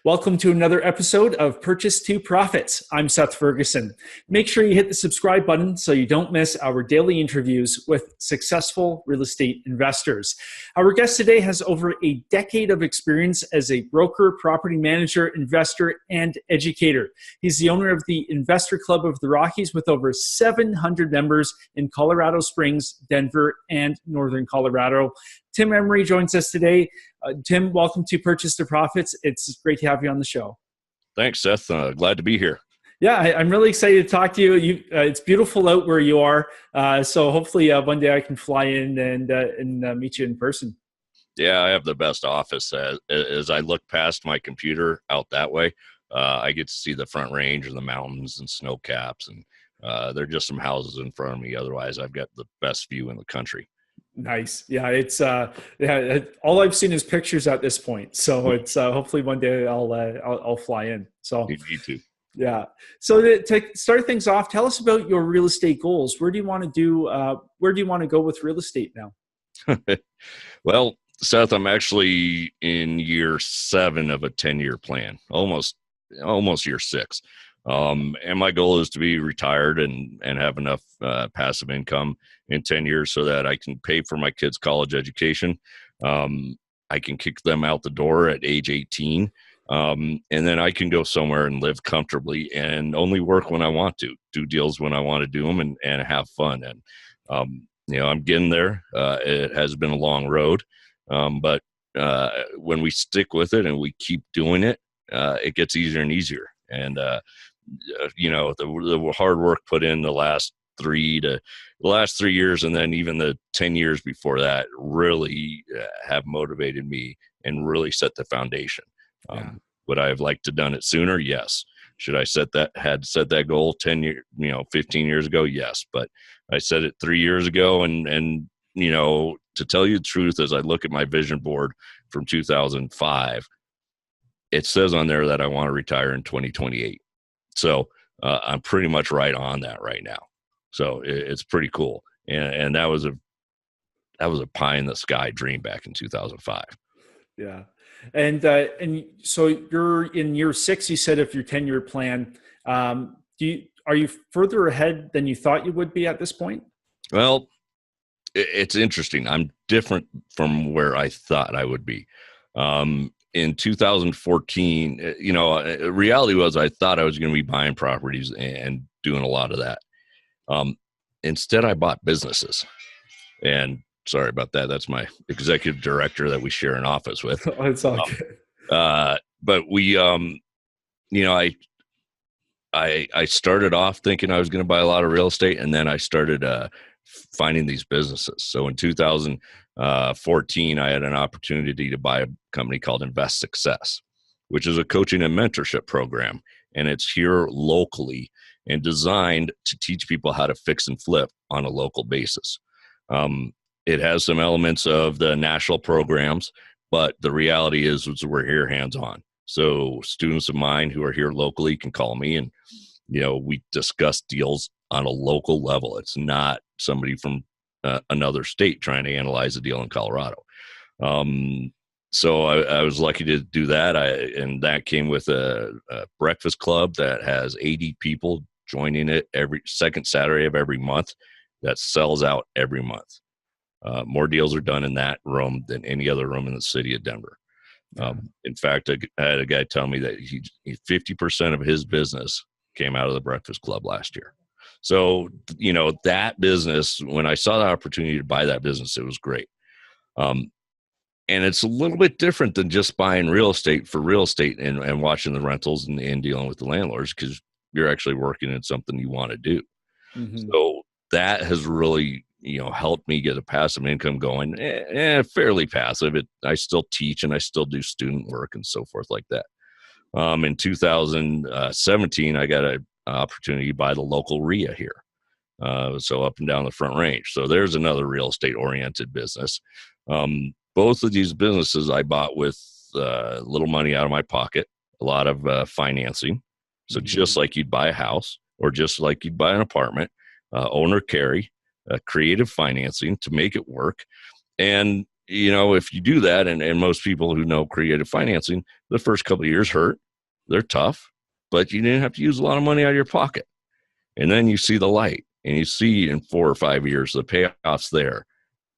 Welcome to another episode of Purchase to Profits. I'm Seth Ferguson. Make sure you hit the subscribe button so you don't miss our daily interviews with successful real estate investors. Our guest today has over a decade of experience as a broker, property manager, investor, and educator. He's the owner of the Investor Club of the Rockies with over 700 members in Colorado Springs, Denver, and Northern Colorado. Tim Emery joins us today. Tim, welcome to Purchase to Profits. It's great to have you on the show. Thanks, Seth. Glad to be here. Yeah, I'm really excited to talk to you. It's beautiful out where you are, so hopefully one day I can fly in and meet you in person. Yeah, I have the best office. As I look past my computer out that way, I get to see the Front Range and the mountains and snow caps, and there are just some houses in front of me. Otherwise, I've got the best view in the country. Nice. Yeah, it's all I've seen is pictures at this point. So it's hopefully one day I'll fly in. So you need to. Yeah. So to start things off, tell us about your real estate goals. Where do you want to go with real estate now? Well, Seth, I'm actually in year 7 of a 10-year plan, almost year 6. And my goal is to be retired and have enough passive income in 10 years so that I can pay for my kids' college education. I can kick them out the door at age 18. And then I can go somewhere and live comfortably and only work when I want to, do deals when I want to do them and have fun. And, I'm getting there. It has been a long road. But when we stick with it and we keep doing it, it gets easier and easier. And, the hard work put in the last 3 years and then even the 10 years before that really have motivated me and really set the foundation. Would I have liked to done it sooner? Yes. Should I set that goal 15 years ago? Yes. But I set it 3 years ago and to tell you the truth, as I look at my vision board from 2005, it says on there that I want to retire in 2028. So I'm pretty much right on that right now. So it's pretty cool. And that was a pie in the sky dream back in 2005. Yeah. And so you're in year 6, you said, of your 10-year plan. Are you further ahead than you thought you would be at this point? Well, it's interesting. I'm different from where I thought I would be. In 2014, reality was I thought I was going to be buying properties and doing a lot of that. Instead, I bought businesses. And sorry about that. That's my executive director that we share an office with. Oh, it's all good. But we, I started off thinking I was going to buy a lot of real estate, and then I started finding these businesses. So in 2014, I had an opportunity to buy a company called Invest Success, which is a coaching and mentorship program. And it's here locally and designed to teach people how to fix and flip on a local basis. It has some elements of the national programs, but the reality is we're here hands-on. So students of mine who are here locally can call me and, we discuss deals on a local level. It's not somebody from another state trying to analyze a deal in Colorado. So I was lucky to do that. And that came with a breakfast club that has 80 people joining it every second Saturday of every month that sells out every month. More deals are done in that room than any other room in the city of Denver. In fact, I had a guy tell me that 50% of his business came out of the breakfast club last year. So, that business, when I saw the opportunity to buy that business, it was great. And it's a little bit different than just buying real estate for real estate and watching the rentals and dealing with the landlords, because you're actually working in something you want to do. Mm-hmm. So that has really, helped me get a passive income going, fairly passive. I still teach and I still do student work and so forth like that. In 2017, I got an opportunity to buy the local RIA here. So up and down the Front Range. So there's another real estate oriented business. Both of these businesses I bought with little money out of my pocket, a lot of financing. So just like you'd buy a house or just like you'd buy an apartment, owner carry, creative financing to make it work. And, if you do that, and most people who know creative financing, the first couple of years hurt. They're tough, but you didn't have to use a lot of money out of your pocket. And then you see the light, and you see in 4 or 5 years, the payoff's there.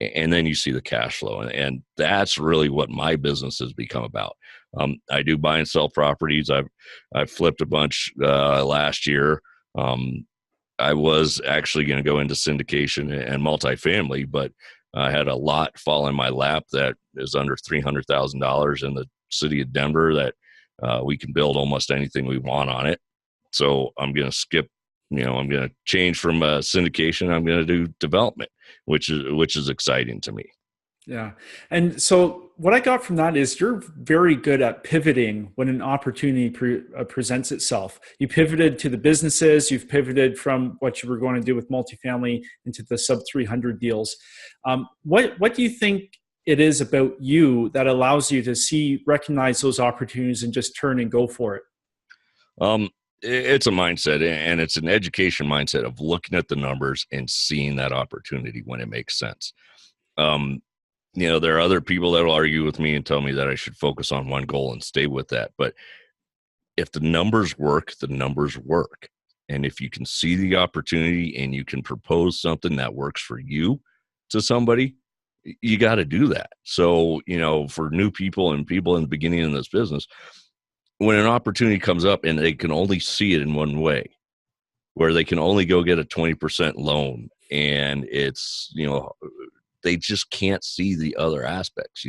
And then you see the cash flow. And that's really what my business has become about. I do buy and sell properties. I've flipped a bunch last year. I was actually going to go into syndication and multifamily, but I had a lot fall in my lap that is under $300,000 in the city of Denver that we can build almost anything we want on it. So I'm going to skip, I'm going to change from syndication. I'm going to do development, which is exciting to me. Yeah. And so what I got from that is you're very good at pivoting when an opportunity presents itself. You pivoted to the businesses, you've pivoted from what you were going to do with multifamily into the sub 300 deals. What do you think it is about you that allows you to recognize those opportunities and just turn and go for it? It's a mindset, and it's an education mindset of looking at the numbers and seeing that opportunity when it makes sense. There are other people that will argue with me and tell me that I should focus on one goal and stay with that. But if the numbers work, the numbers work. And if you can see the opportunity and you can propose something that works for you to somebody, you got to do that. So, for new people and people in the beginning of this business, when an opportunity comes up and they can only see it in one way, where they can only go get a 20% loan, and it's, they just can't see the other aspects.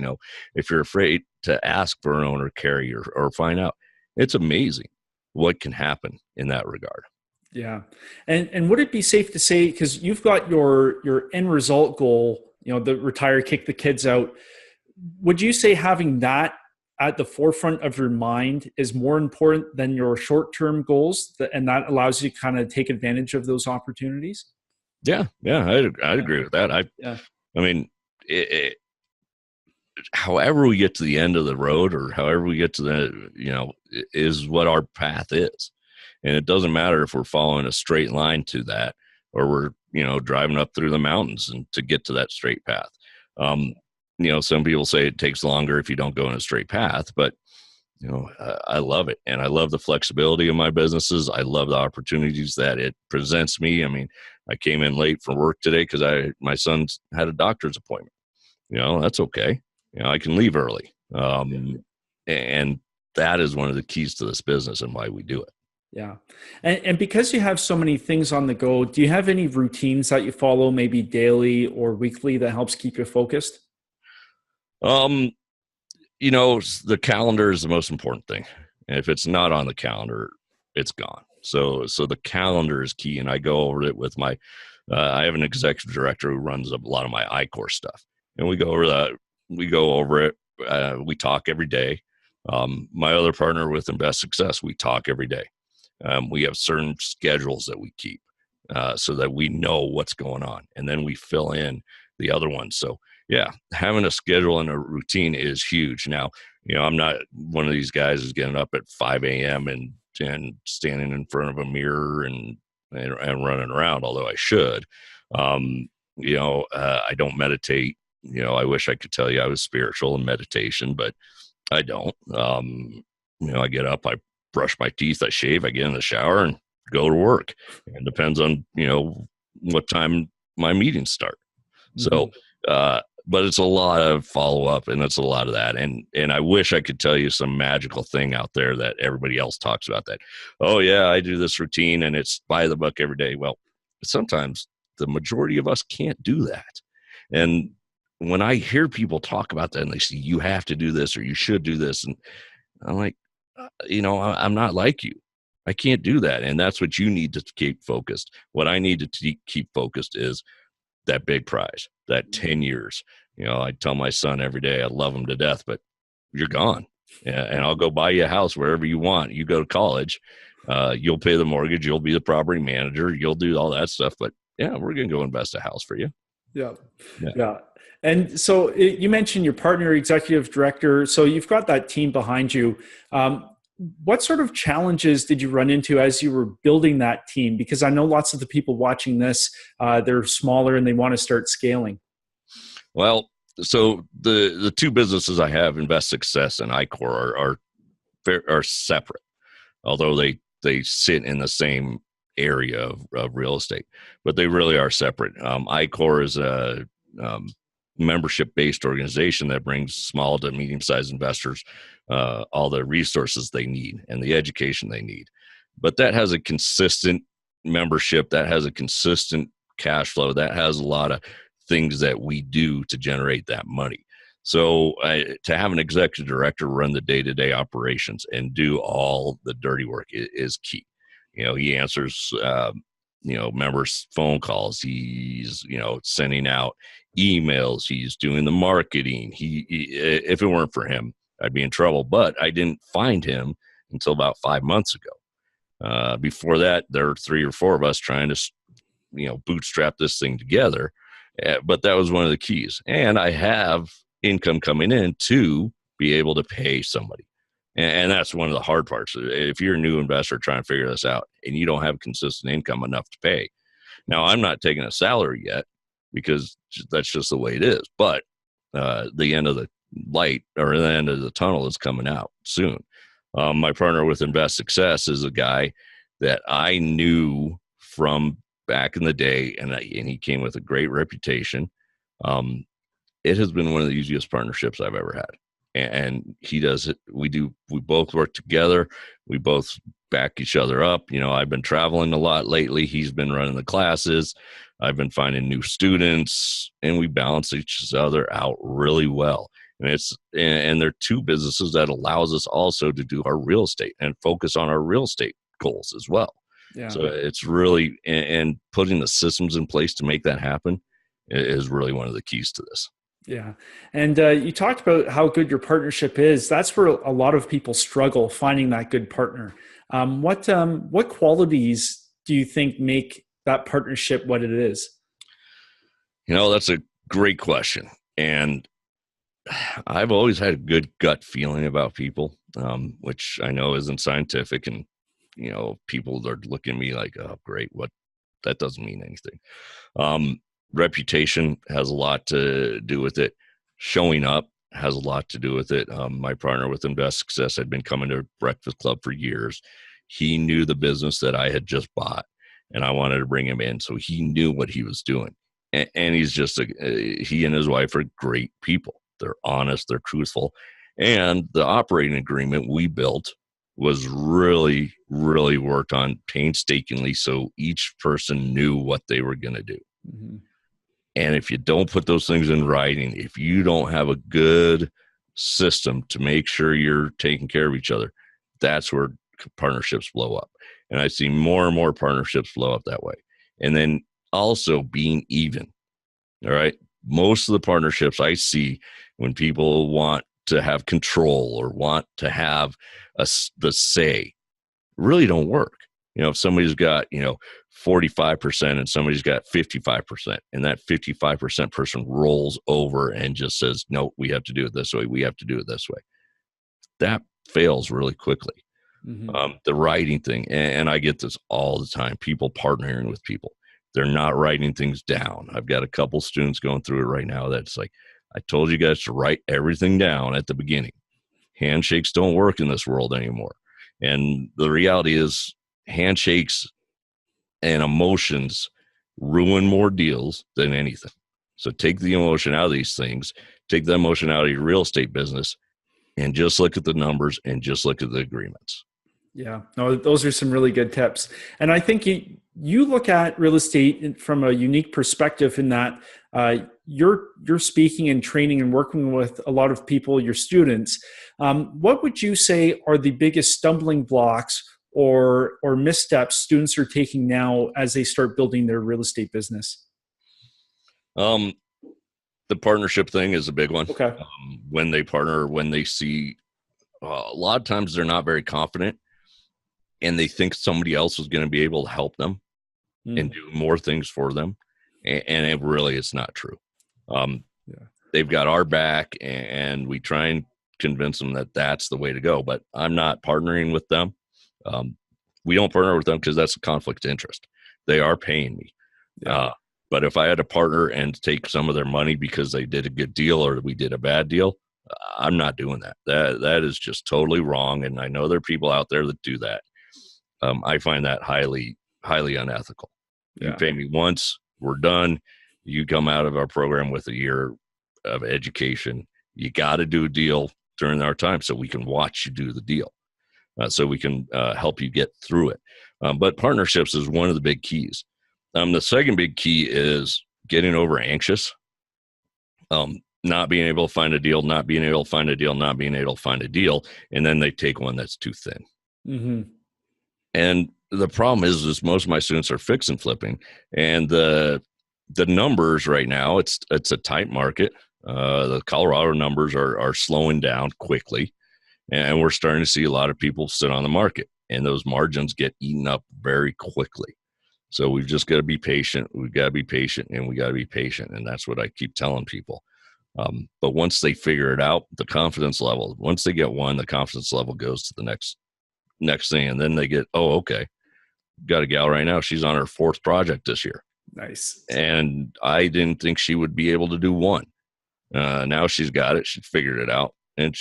If you're afraid to ask for an owner carry or find out, it's amazing what can happen in that regard. Yeah. And would it be safe to say, because you've got your end result goal, the retire, kick the kids out, would you say having that at the forefront of your mind is more important than your short-term goals, and that allows you to kind of take advantage of those opportunities? Yeah, I'd agree with that. I mean, however we get to the end of the road, or however we get to the, is what our path is. And it doesn't matter if we're following a straight line to that, or we're, driving up through the mountains and to get to that straight path. Some people say it takes longer if you don't go in a straight path, but I love it. And I love the flexibility of my businesses. I love the opportunities that it presents me. I mean, I came in late for work today because my son's had a doctor's appointment. That's okay. I can leave early. And that is one of the keys to this business and why we do it. Yeah. And because you have so many things on the go, do you have any routines that you follow, maybe daily or weekly, that helps keep you focused? The calendar is the most important thing. And if it's not on the calendar, it's gone. So the calendar is key. And I go over it with I have an executive director who runs a lot of my I-Core stuff. And we go over that. We go over it. We talk every day. My other partner with Invest Success, we talk every day. We have certain schedules that we keep so that we know what's going on. And then we fill in the other ones. So yeah, having a schedule and a routine is huge. Now, I'm not one of these guys who's getting up at 5 a.m. and standing in front of a mirror and running around, although I should. I don't meditate. I wish I could tell you I was spiritual in meditation, but I don't. I get up, I brush my teeth, I shave, I get in the shower and go to work. And it depends on, what time my meetings start. So, but it's a lot of follow-up, and it's a lot of that. And I wish I could tell you some magical thing out there that everybody else talks about, that, oh yeah, I do this routine and it's by the book every day. Well, sometimes the majority of us can't do that. And when I hear people talk about that and they say, you have to do this or you should do this, and I'm like, I'm not like you. I can't do that. And that's what you need to keep focused. What I need to keep focused is that big prize, that 10 years. I tell my son every day, I love him to death, but you're gone. And I'll go buy you a house wherever you want. You go to college, you'll pay the mortgage, you'll be the property manager, you'll do all that stuff. But yeah, we're going to go invest a house for you. Yeah. And so you mentioned your partner, executive director. So you've got that team behind you. What sort of challenges did you run into as you were building that team? Because I know lots of the people watching this, they're smaller and they want to start scaling. Well, So the two businesses I have, Invest Success and iCore, are separate, although they sit in the same area of real estate, but they really are separate. iCore is a membership-based organization that brings small to medium-sized investors all the resources they need and the education they need. But that has a consistent membership, that has a consistent cash flow, that has a lot of things that we do to generate that money. So to have an executive director run the day-to-day operations and do all the dirty work is key. He answers, members' phone calls. He's, sending out emails. He's doing the marketing. If it weren't for him, I'd be in trouble. But I didn't find him until about 5 months ago. Before that, there were 3 or 4 of us trying to, bootstrap this thing together. But that was one of the keys. And I have income coming in to be able to pay somebody. And that's one of the hard parts. If you're a new investor trying to figure this out and you don't have consistent income enough to pay. Now, I'm not taking a salary yet because that's just the way it is. But the end of the light or the end of the tunnel is coming out soon. My partner with Invest Success is a guy that I knew from back in the day, and he came with a great reputation. It has been one of the easiest partnerships I've ever had. And he does it. We both work together. We both back each other up. I've been traveling a lot lately. He's been running the classes. I've been finding new students, and we balance each other out really well. And they're two businesses that allows us also to do our real estate and focus on our real estate goals as well. Yeah. So it's really, and putting the systems in place to make that happen is really one of the keys to this. Yeah. And you talked about how good your partnership is. That's where a lot of people struggle finding that good partner. What qualities do you think make that partnership what it is? That's a great question. And I've always had a good gut feeling about people, which I know isn't scientific. And, people are looking at me like, oh, great. That doesn't mean anything. Reputation has a lot to do with it. Showing up has a lot to do with it. My partner with Invest Success had been coming to Breakfast Club for years. He knew the business that I had just bought, and I wanted to bring him in. So he knew what he was doing. And he's just he and his wife are great people. They're honest, they're truthful. And the operating agreement we built was really, really worked on painstakingly so each person knew what they were going to do. Mm-hmm. And if you don't put those things in writing, if you don't have a good system to make sure you're taking care of each other, that's where partnerships blow up. And I see more and more partnerships blow up that way. And then also being even. All right. Most of the partnerships I see when people want to have control or want to have the say really don't work. If somebody's got, 45% and somebody's got 55%, and that 55% person rolls over and just says, no, we have to do it this way. We have to do it this way. That fails really quickly. Mm-hmm. The writing thing. And I get this all the time, people partnering with people. They're not writing things down. I've got a couple students going through it right now. That's like, I told you guys to write everything down at the beginning. Handshakes don't work in this world anymore. And the reality is handshakes and emotions ruin more deals than anything. So take the emotion out of these things, take the emotion out of your real estate business, and just look at the numbers and just look at the agreements. Yeah, no, those are some really good tips. And I think you look at real estate from a unique perspective in that you're speaking and training and working with a lot of people, your students. What would you say are the biggest stumbling blocks or missteps students are taking now as they start building their real estate business? The partnership thing is a big one. Okay. When they partner, when they see, a lot of times they're not very confident and they think somebody else is going to be able to help them and do more things for them. And it's not true. They've got our back and we try and convince them that that's the way to go, but I'm not partnering with them. We don't partner with them because that's a conflict of interest. They are paying me. But if I had to partner and take some of their money because they did a good deal or we did a bad deal, I'm not doing that. That is just totally wrong. And I know there are people out there that do that. I find that highly, highly unethical. You Yeah. pay me once, we're done. You come out of our program with a year of education. You got to do a deal during our time so we can watch you do the deal, so we can help you get through it. But partnerships is one of the big keys. The second big key is getting over anxious, not being able to find a deal, not being able to find a deal, not being able to find a deal, and then they take one that's too thin. Mm-hmm. And the problem is most of my students are fix and flipping, and the numbers right now, it's a tight market. The Colorado numbers are slowing down quickly, and we're starting to see a lot of people sit on the market, and those margins get eaten up very quickly. So we've just got to be patient. We've got to be patient, and we got to be patient, and that's what I keep telling people. But once they figure it out, the confidence level, once they get one, the confidence level goes to the next thing, and then they get, oh, okay, got a gal right now, she's on her 4th project this year. Nice. And I didn't think she would be able to do one. Now she's got it, she figured it out, and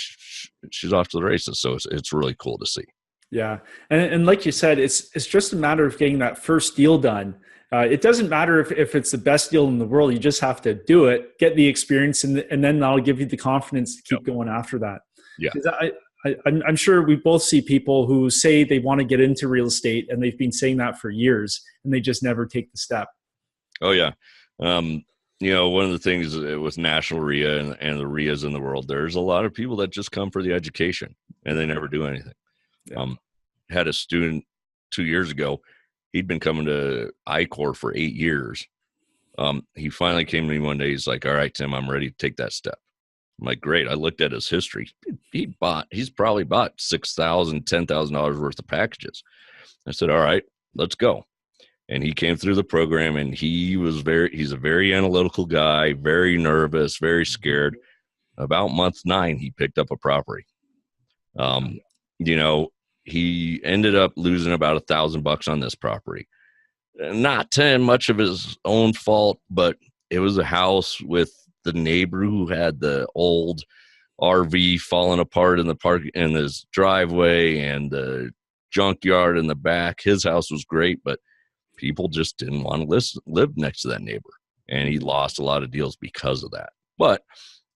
she's off to the races. So it's really cool to see. Yeah. And like you said, it's just a matter of getting that first deal done. It doesn't matter if it's the best deal in the world. You just have to do it, get the experience, and then that'll give you the confidence to keep going after that. Yeah. I'm sure we both see people who say they want to get into real estate, and they've been saying that for years, and they just never take the step. Oh, yeah. One of the things with national RIA and the RIAs in the world, there's a lot of people that just come for the education, and they never do anything. Yeah. Had a student 2 years ago. He'd been coming to I-Corps for 8 years. He finally came to me one day. He's like, all right, Tim, I'm ready to take that step. I'm like, great. I looked at his history. He's probably bought $6,000, $10,000 worth of packages. I said, all right, let's go. And he came through the program, and he's a very analytical guy, very nervous, very scared. About month 9, he picked up a property. He ended up losing about $1,000 on this property. Not much of his own fault, but it was a house with the neighbor who had the old RV falling apart in the park in his driveway and the junkyard in the back. His house was great, but people just didn't want to live next to that neighbor. And he lost a lot of deals because of that. But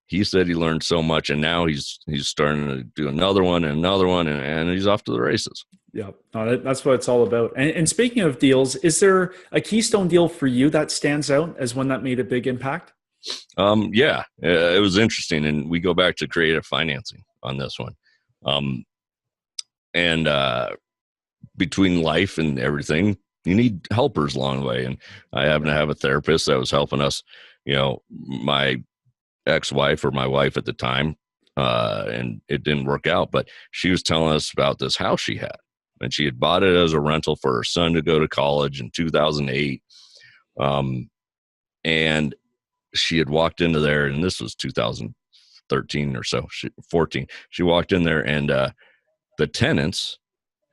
he said he learned so much, and now he's starting to do another one, and he's off to the races. Yeah, no, that's what it's all about. And speaking of deals, is there a keystone deal for you that stands out as one that made a big impact? Yeah, it was interesting, and we go back to creative financing on this one. Between life and everything, you need helpers along the way, and I happen to have a therapist that was helping us. My ex-wife, or my wife at the time, and it didn't work out, but she was telling us about this house she had, and she had bought it as a rental for her son to go to college in 2008. And she had walked into there, and this was 2013 or so, 14. She walked in there, and the tenants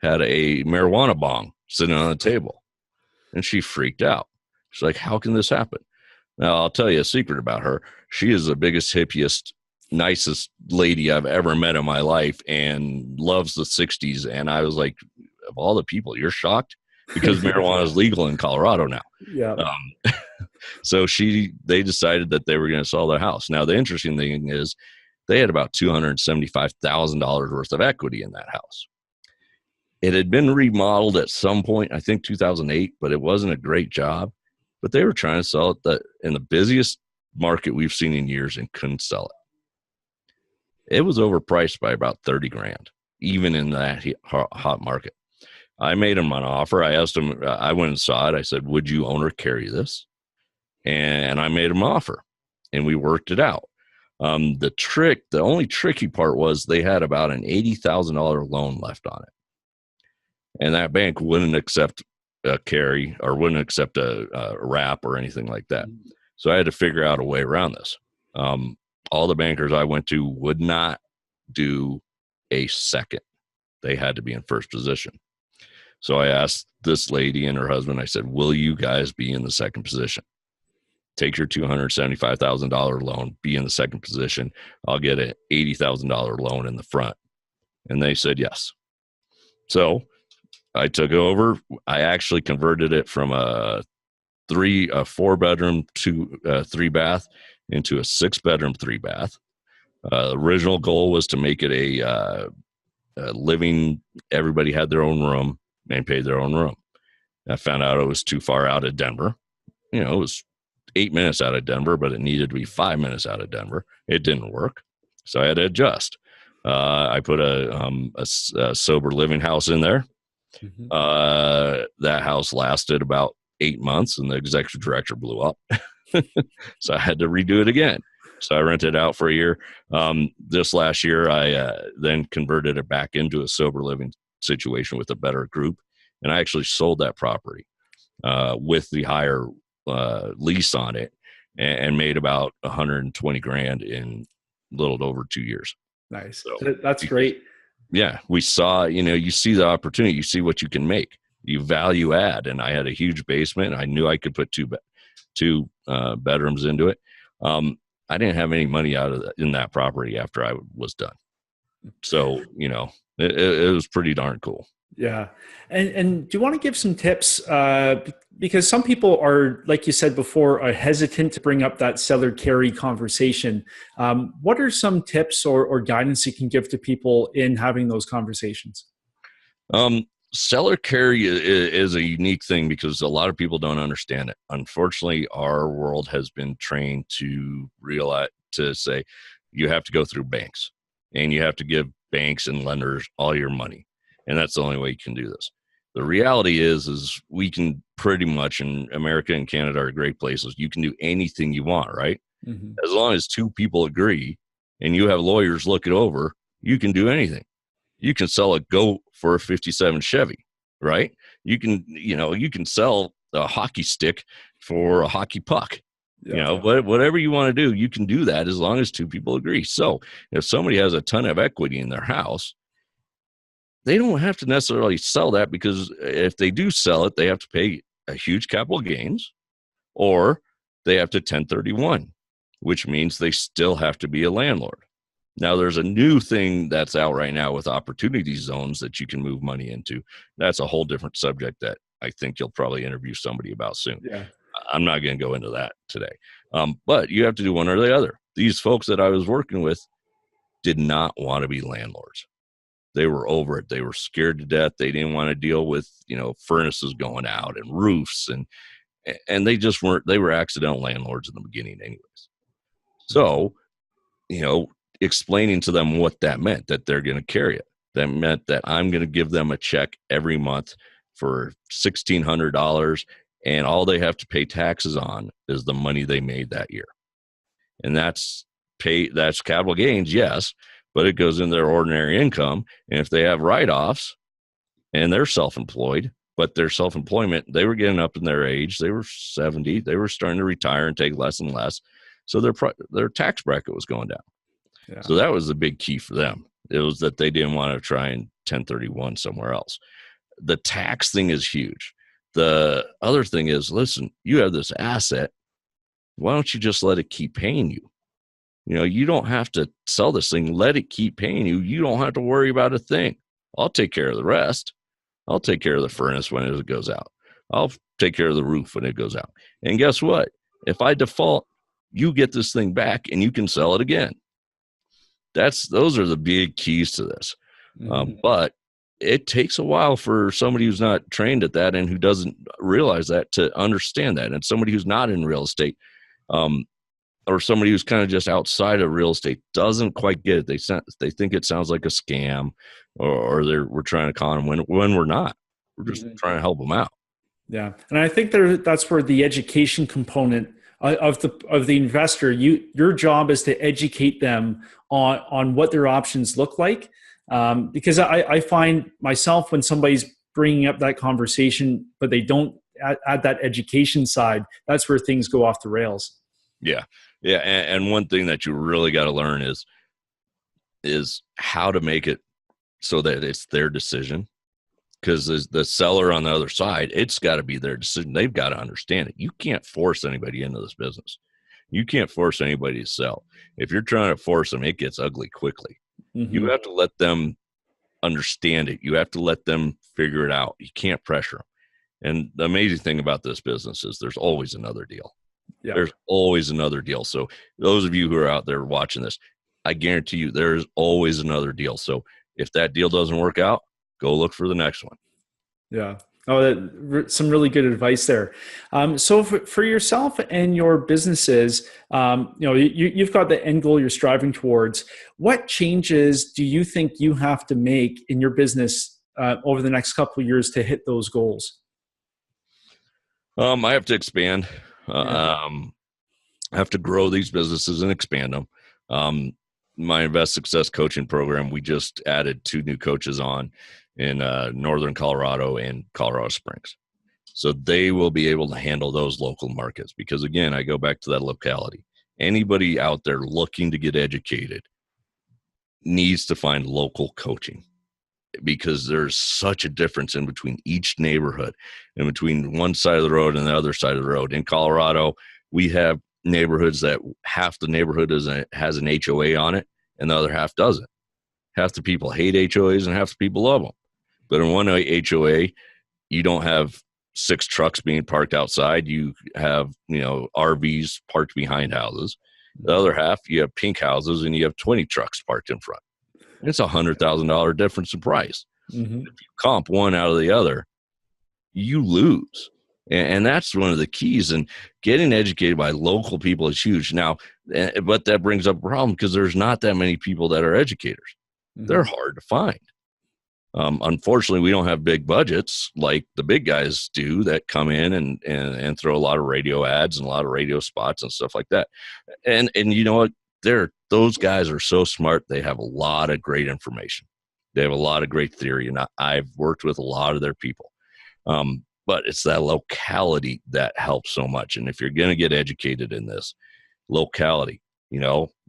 had a marijuana bong sitting on the table, and she freaked out. She's like, how can this happen? Now, I'll tell you a secret about her. She is the biggest, hippiest, nicest lady I've ever met in my life, and loves the 60s. And I was like, of all the people, you're shocked? Because marijuana is legal in Colorado now. Yeah. So they decided that they were going to sell their house. Now, the interesting thing is they had about $275,000 worth of equity in that house. It had been remodeled at some point, I think 2008, but it wasn't a great job. But they were trying to sell it in the busiest market we've seen in years, and couldn't sell it. It was overpriced by about $30,000, even in that hot market. I made him an offer. I asked him, I went and saw it. I said, would you own or carry this? And I made him an offer, and we worked it out. The only tricky part was they had about an $80,000 loan left on it. And that bank wouldn't accept a carry, or wouldn't accept a wrap or anything like that. So I had to figure out a way around this. All the bankers I went to would not do a second. They had to be in first position. So I asked this lady and her husband, I said, will you guys be in the second position? take your $275,000 loan, be in the second position. I'll get an $80,000 loan in the front. And they said yes. So I took it over. I actually converted it from a 4-bedroom to 3-bath into a 6-bedroom 3-bath. The original goal was to make it a living. Everybody had their own room and paid their own room. I found out it was too far out of Denver. It was 8 minutes out of Denver, but it needed to be 5 minutes out of Denver. It didn't work, so I had to adjust. I put a sober living house in there. That house lasted about 8 months, and the executive director blew up. So I had to redo it again. So I rented it out for a year. This last year, I then converted it back into a sober living situation with a better group, and I actually sold that property with the higher lease on it, and made about $120,000 in a little over 2 years. Nice. So, that's great. Yeah, we saw, you see the opportunity, you see what you can make, you value add. And I had a huge basement. I knew I could put two bedrooms into it. I didn't have any money in that property after I was done. So, it was pretty darn cool. Yeah. And do you want to give some tips? Because some people are, like you said before, are hesitant to bring up that seller carry conversation. What are some tips or guidance you can give to people in having those conversations? Seller carry is a unique thing because a lot of people don't understand it. Unfortunately, our world has been trained to say you have to go through banks and you have to give banks and lenders all your money. And that's the only way you can do this. The reality is we can pretty much, in America and Canada are great places. You can do anything you want, right? Mm-hmm. As long as 2 people agree and you have lawyers look it over, you can do anything. You can sell a goat for a 57 Chevy, right? You can sell a hockey stick for a hockey puck. Yeah. Whatever you want to do, you can do that as long as 2 people agree. So if somebody has a ton of equity in their house, they don't have to necessarily sell that, because if they do sell it, they have to pay a huge capital gains, or they have to 1031, which means they still have to be a landlord. Now, there's a new thing that's out right now with opportunity zones that you can move money into. That's a whole different subject that I think you'll probably interview somebody about soon. Yeah. I'm not going to go into that today. But you have to do one or the other. These folks that I was working with did not want to be landlords. They were over it. They were scared to death. They didn't want to deal with, furnaces going out and roofs, and they just weren't. They were accidental landlords in the beginning anyways. So, explaining to them what that meant, that they're going to carry it. That meant that I'm going to give them a check every month for $1,600, and all they have to pay taxes on is the money they made that year. And that's capital gains, yes, but it goes in their ordinary income. And if they have write-offs and they're self-employed, but their self-employment, they were getting up in their age, they were 70, they were starting to retire and take less and less. So their tax bracket was going down. Yeah. So that was the big key for them. It was that they didn't want to try and 1031 somewhere else. The tax thing is huge. The other thing is, listen, you have this asset. Why don't you just let it keep paying you? You don't have to sell this thing. Let it keep paying you. You don't have to worry about a thing. I'll take care of the rest. I'll take care of the furnace when it goes out. I'll take care of the roof when it goes out. And guess what? If I default, you get this thing back and you can sell it again. Those are the big keys to this. Mm-hmm. But it takes a while for somebody who's not trained at that and who doesn't realize that to understand that. And somebody who's not in real estate, or somebody who's kind of just outside of real estate doesn't quite get it. They think it sounds like a scam, or we're trying to con them when we're not. We're just trying to help them out. Yeah, and I think that's where the education component of the investor, your job is to educate them on what their options look like. Because I find myself, when somebody's bringing up that conversation, but they don't add that education side, that's where things go off the rails. Yeah. Yeah. And one thing that you really got to learn is how to make it so that it's their decision because the seller on the other side, it's got to be their decision. They've got to understand it. You can't force anybody into this business. You can't force anybody to sell. If you're trying to force them, it gets ugly quickly. You have to let them understand it. You have to let them figure it out. You can't pressure them. And the amazing thing about this business is there's always another deal. Yeah. There's always another deal. So those of you who are out there watching this, I guarantee you there's always another deal. So if that deal doesn't work out, go look for the next one. Yeah. Oh, some really good advice there. So for yourself and your businesses, you've got the end goal you're striving towards. What changes do you think you have to make in your business over the next couple of years to hit those goals? I have to expand. I have to grow these businesses and expand them. My Invest Success coaching program, we just added 2 new coaches on in northern Colorado and Colorado Springs. So they will be able to handle those local markets because, again, I go back to that locality. Anybody out there looking to get educated needs to find local coaching because there's such a difference in between each neighborhood and between one side of the road and the other side of the road. In Colorado, we have neighborhoods that half the neighborhood has an HOA on it and the other half doesn't. Half the people hate HOAs and half the people love them. But in one HOA, you don't have 6 trucks being parked outside. You have, RVs parked behind houses. The other half, you have pink houses and you have 20 trucks parked in front. It's $100,000 difference in price. Mm-hmm. If you comp one out of the other, you lose. And that's one of the keys. And getting educated by local people is huge. Now, but that brings up a problem because there's not that many people that are educators. Mm-hmm. They're hard to find. Unfortunately, we don't have big budgets like the big guys do that come in and throw a lot of radio ads and a lot of radio spots and stuff like that. And you know what? Those guys are so smart. They have a lot of great information. They have a lot of great theory. And I've worked with a lot of their people. But it's that locality that helps so much. And if you're going to get educated in this locality,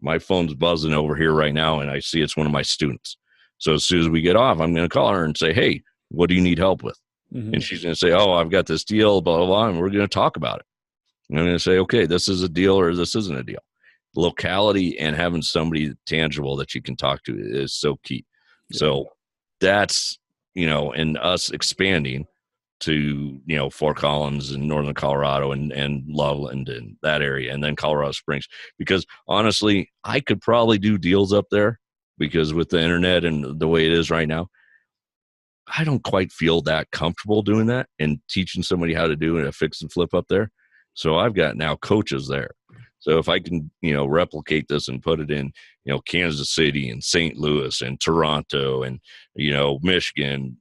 my phone's buzzing over here right now and I see it's one of my students. So as soon as we get off, I'm going to call her and say, hey, what do you need help with? Mm-hmm. And she's going to say, oh, I've got this deal, blah, blah, blah, and we're going to talk about it. And I'm going to say, okay, this is a deal or this isn't a deal. Locality and having somebody tangible that you can talk to is so key. Yeah. So that's, and us expanding to, Fort Collins and northern Colorado and Loveland and that area, and then Colorado Springs. Because honestly, I could probably do deals up there because with the internet and the way it is right now, I don't quite feel that comfortable doing that and teaching somebody how to do a fix and flip up there. So I've got now coaches there. So if I can, replicate this and put it in, Kansas City and St. Louis and Toronto and, Michigan,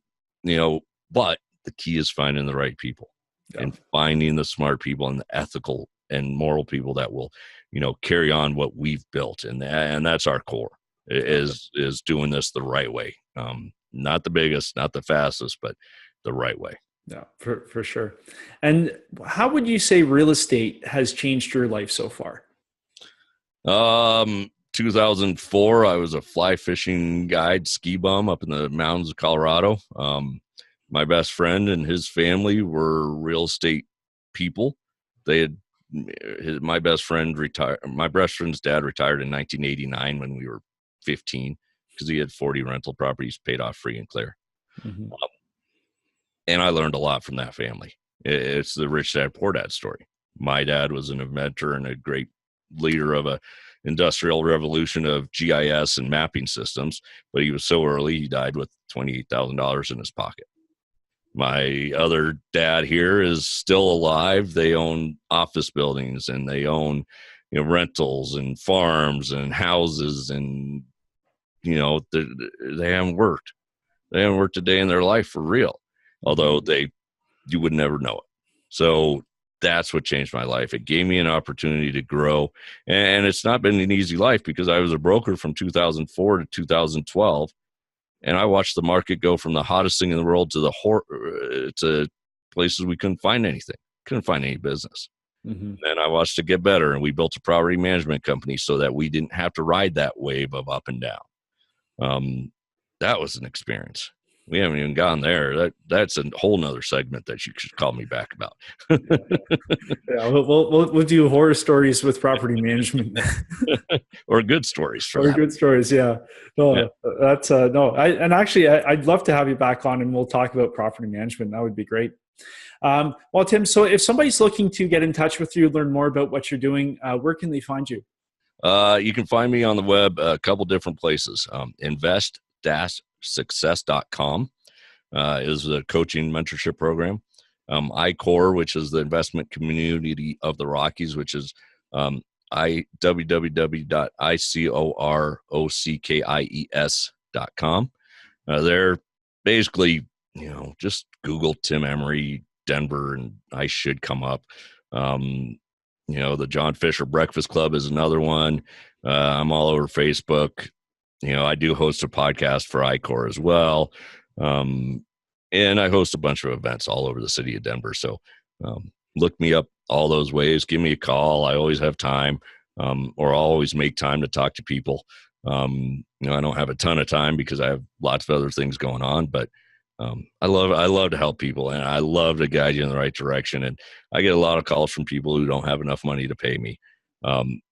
but the key is finding the right people and finding the smart people and the ethical and moral people that will, carry on what we've built. And that's our core is doing this the right way. Not the biggest, not the fastest, but the right way. Yeah, for sure. And how would you say real estate has changed your life so far? 2004, I was a fly fishing guide, ski bum up in the mountains of Colorado. My best friend and his family were real estate people. My best friend's dad retired in 1989 when we were 15 because he had 40 rental properties paid off free and clear. Mm-hmm. And I learned a lot from that family. It's the rich dad, poor dad story. My dad was an inventor and a great leader of a industrial revolution of GIS and mapping systems, but he was so early, he died with $28,000 in his pocket. My other dad here is still alive. They own office buildings and they own, rentals and farms and houses and, they haven't worked. They haven't worked a day in their life for real. Although you would never know it. So that's what changed my life. It gave me an opportunity to grow. And it's not been an easy life because I was a broker from 2004 to 2012. And I watched the market go from the hottest thing in the world to places we couldn't find anything, couldn't find any business. Mm-hmm. And I watched it get better. And we built a property management company so that we didn't have to ride that wave of up and down. That was an experience. We haven't even gone there. That's a whole nother segment that you should call me back about. Yeah, we'll do horror stories with property management. Or good stories for Or that. good stories, yeah. No, Yeah. that's no. I'd love to have you back on, and we'll talk about property management. That would be great. Well, Tim, so if somebody's looking to get in touch with you, learn more about what you're doing, where can they find you? You can find me on the web a couple different places. Invest-success.com is the coaching mentorship program. iCore, which is the investment community of the Rockies, which is www.icorrockies.com. They're basically, just Google Tim Emery Denver and I should come up. The John Fisher Breakfast Club is another one. I'm all over Facebook. I do host a podcast for iCore as well. And I host a bunch of events all over the city of Denver. So look me up all those ways. Give me a call. I always have time, or I'll always make time to talk to people. I don't have a ton of time because I have lots of other things going on, but I love to help people, and I love to guide you in the right direction. And I get a lot of calls from people who don't have enough money to pay me. And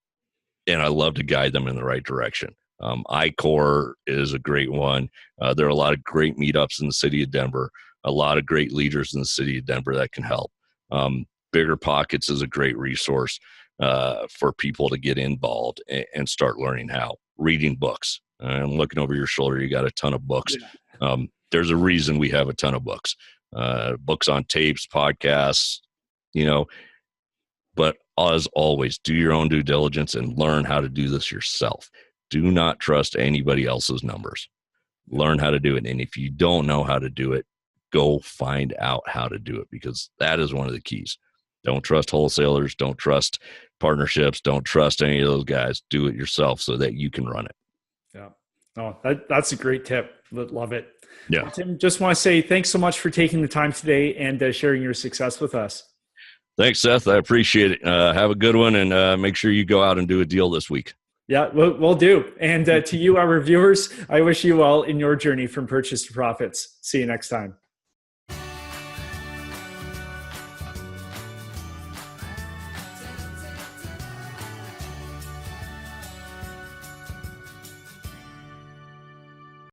I love to guide them in the right direction. iCore is a great one. There are a lot of great meetups in the city of Denver, a lot of great leaders in the city of Denver that can help. Bigger Pockets is a great resource for people to get involved and start learning how. Reading books. I'm looking over your shoulder. You got a ton of books. Yeah. There's a reason we have a ton of books. Books on tapes, podcasts, but as always, do your own due diligence and learn how to do this yourself. Do not trust anybody else's numbers. Learn how to do it. And if you don't know how to do it, go find out how to do it, because that is one of the keys. Don't trust wholesalers. Don't trust partnerships. Don't trust any of those guys. Do it yourself so that you can run it. Yeah. Oh, that's a great tip. Love it. Yeah. Well, Tim, just want to say thanks so much for taking the time today and sharing your success with us. Thanks, Seth. I appreciate it. Have a good one, and make sure you go out and do a deal this week. Yeah, we'll do. And to you, our viewers, I wish you well in your journey from purchase to profits. See you next time.